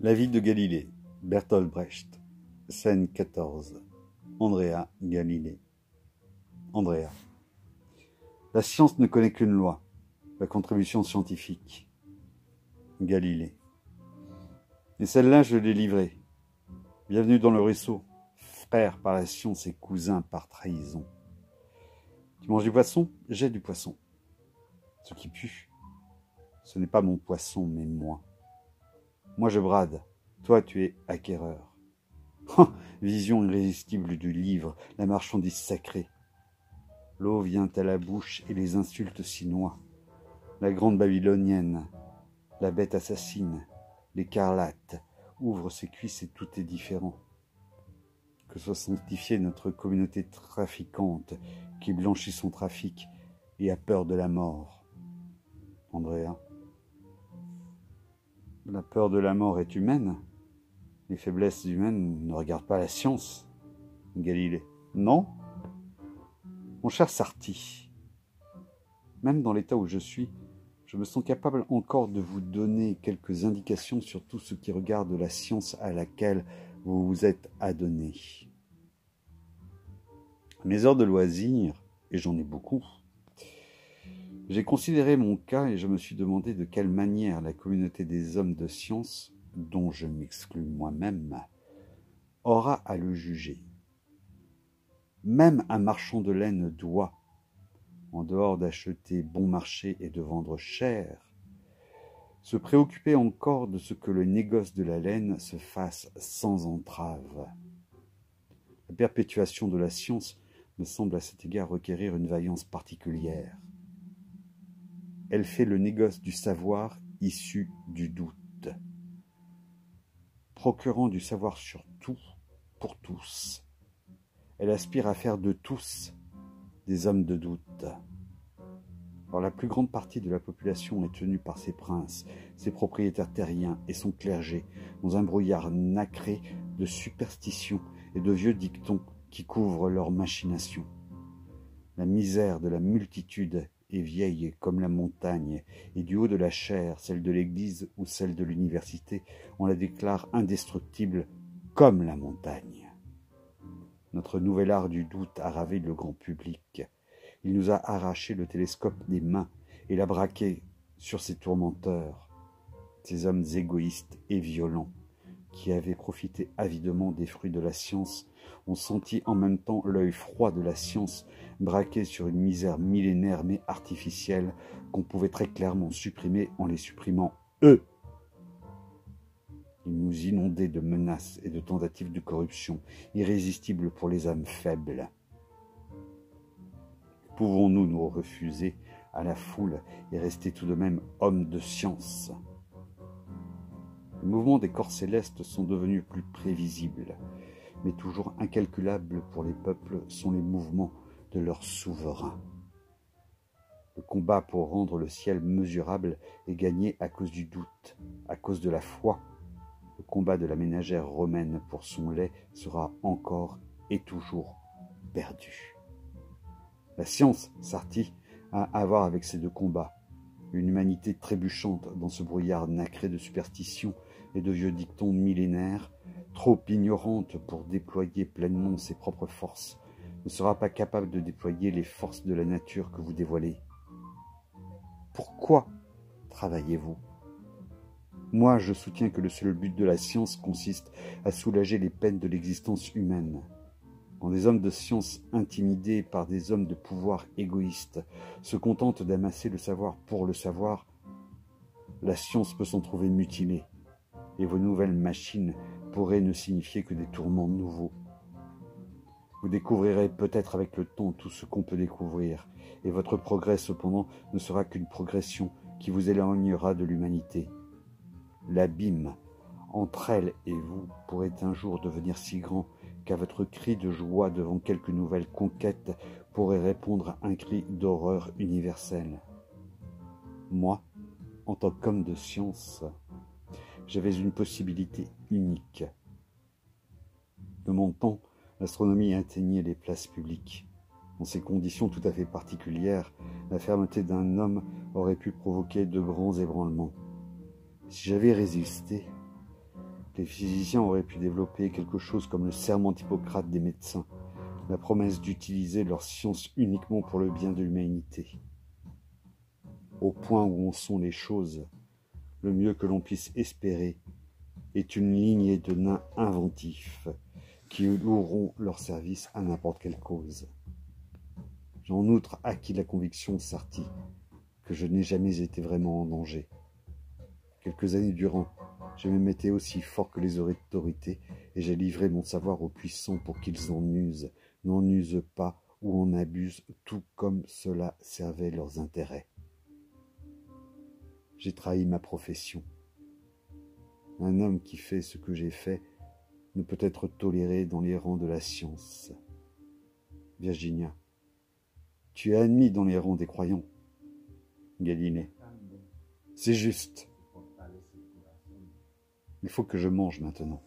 La vie de Galilée, Bertolt Brecht, scène 14, Andrea Galilée. Andrea. La science ne connaît qu'une loi, la contribution scientifique. Galilée. Et celle-là, je l'ai livrée. Bienvenue dans le ruisseau, frère par la science et cousin par trahison. Tu manges du poisson? J'ai du poisson. Ce qui pue, ce n'est pas mon poisson, mais moi. Moi je brade, toi tu es acquéreur. Vision irrésistible du livre, la marchandise sacrée. L'eau vient à la bouche et les insultes s'y noient. La grande babylonienne, la bête assassine, l'écarlate, ouvre ses cuisses et tout est différent. Que soit sanctifiée notre communauté trafiquante qui blanchit son trafic et a peur de la mort. Andrea. La peur de la mort est humaine. Les faiblesses humaines ne regardent pas la science. Galilée. Non. Mon cher Sarti, même dans l'état où je suis, je me sens capable encore de vous donner quelques indications sur tout ce qui regarde la science à laquelle vous vous êtes adonné. À mes heures de loisirs, et j'en ai beaucoup, j'ai considéré mon cas et je me suis demandé de quelle manière la communauté des hommes de science, dont je m'exclus moi-même, aura à le juger. Même un marchand de laine doit, en dehors d'acheter bon marché et de vendre cher, se préoccuper encore de ce que le négoce de la laine se fasse sans entrave. La perpétuation de la science me semble à cet égard requérir une vaillance particulière. Elle fait le négoce du savoir issu du doute, procurant du savoir sur tout pour tous. Elle aspire à faire de tous des hommes de doute. Or, la plus grande partie de la population est tenue par ses princes, ses propriétaires terriens et son clergé dans un brouillard nacré de superstitions et de vieux dictons qui couvrent leurs machinations. La misère de la multitude est vieille comme la montagne, et du haut de la chair, celle de l'église ou celle de l'université, on la déclare indestructible comme la montagne. Notre nouvel art du doute a ravi le grand public. Il nous a arraché le télescope des mains et l'a braqué sur ces tourmenteurs, ces hommes égoïstes et violents, qui avaient profité avidement des fruits de la science, ont senti en même temps l'œil froid de la science braqué sur une misère millénaire mais artificielle qu'on pouvait très clairement supprimer en les supprimant eux. Ils nous inondaient de menaces et de tentatives de corruption irrésistibles pour les âmes faibles. Pouvons-nous nous refuser à la foule et rester tout de même hommes de science? Les mouvements des corps célestes sont devenus plus prévisibles, mais toujours incalculables pour les peuples sont les mouvements de leurs souverains. Le combat pour rendre le ciel mesurable est gagné à cause du doute, à cause de la foi. Le combat de la ménagère romaine pour son lait sera encore et toujours perdu. La science, Sarti, a à voir avec ces deux combats. Une humanité trébuchante dans ce brouillard nacré de superstitions et de vieux dictons millénaires, trop ignorante pour déployer pleinement ses propres forces, ne sera pas capable de déployer les forces de la nature que vous dévoilez. Pourquoi travaillez-vous? Moi, je soutiens que le seul but de la science consiste à soulager les peines de l'existence humaine. Quand des hommes de science intimidés par des hommes de pouvoir égoïstes se contentent d'amasser le savoir pour le savoir, la science peut s'en trouver mutilée, et vos nouvelles machines pourraient ne signifier que des tourments nouveaux. Vous découvrirez peut-être avec le temps tout ce qu'on peut découvrir, et votre progrès cependant ne sera qu'une progression qui vous éloignera de l'humanité. L'abîme entre elle et vous pourrait un jour devenir si grand qu'à votre cri de joie devant quelque nouvelle conquête pourrait répondre un cri d'horreur universelle. Moi, en tant qu'homme de science, j'avais une possibilité unique. De mon temps, l'astronomie atteignait les places publiques. Dans ces conditions tout à fait particulières, la fermeté d'un homme aurait pu provoquer de grands ébranlements. Si j'avais résisté, Les physiciens auraient pu développer quelque chose comme le serment d'Hippocrate des médecins, la promesse d'utiliser leur science uniquement pour le bien de l'humanité. Au point où en sont les choses, le mieux que l'on puisse espérer est une lignée de nains inventifs qui loueront leur service à n'importe quelle cause. J'ai en outre acquis la conviction sartie que je n'ai jamais été vraiment en danger. Quelques années durant, je me mettais aussi fort que les autorités et j'ai livré mon savoir aux puissants pour qu'ils n'en usent pas ou en abusent, tout comme cela servait leurs intérêts. J'ai trahi ma profession. Un homme qui fait ce que j'ai fait ne peut être toléré dans les rangs de la science. Virginia, tu es admis dans les rangs des croyants. Galilée, c'est juste. Il faut que je mange maintenant.